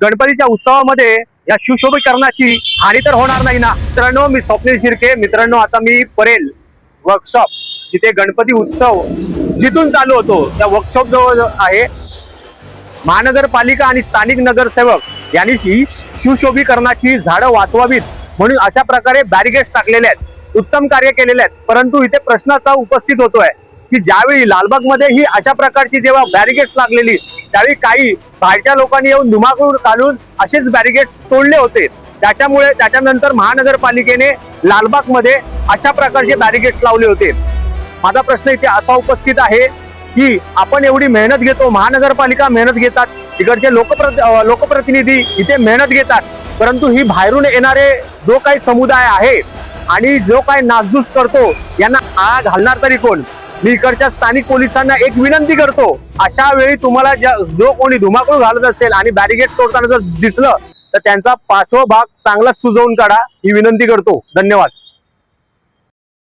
गणपतीच्या उत्सवामध्ये या सुशोभीकरणाची हानी तर होणार नाही ना? मित्रांनो, मी स्वप्नील शिर्के. मित्रांनो, आता मी परेल वर्कशॉप, जिथे गणपती उत्सव जिथून चालू होतो त्या वर्कशॉप जवळ आहे. महानगरपालिका आणि स्थानिक नगरसेवक यांनी ही सुशोभीकरणाची झाडं वाचवावीत म्हणून अशा प्रकारे बॅरिकेड्स टाकलेले आहेत. उत्तम कार्य केलेले आहेत. परंतु इथे प्रश्न असा उपस्थित होतोय की ज्यावेळी लालबागमध्ये ही अशा प्रकारची जेव्हा बॅरिकेड्स लागलेली, त्यावेळी काही बाहेरच्या लोकांनी येऊन धुमाकूळ घालून असेच बॅरिकेड्स तोडले होते. त्याच्यानंतर महानगरपालिकेने लालबागमध्ये अशा प्रकारचे बॅरिकेड्स लावले होते. माझा प्रश्न इथे असा उपस्थित आहे की आपण एवढी मेहनत घेतो, महानगरपालिका मेहनत घेतात, तिकडचे लोकप्रतिनिधी इथे मेहनत घेतात, परंतु ही बाहेरून येणारे जो काही समुदाय आहे आणि जो काही नासधूस करतो यांना आळा घालणार तरी कोण? मी इकडच्या स्थानिक पोलिसांना एक विनंती करतो, अशा वेळी तुम्हाला जो कोणी धुमाकूळ घालत असेल आणि बॅरिकेड तोडताना जर दिसलं तर त्यांचा पार्श्वभाग चांगला सुजवून काढा, ही विनंती करतो. धन्यवाद.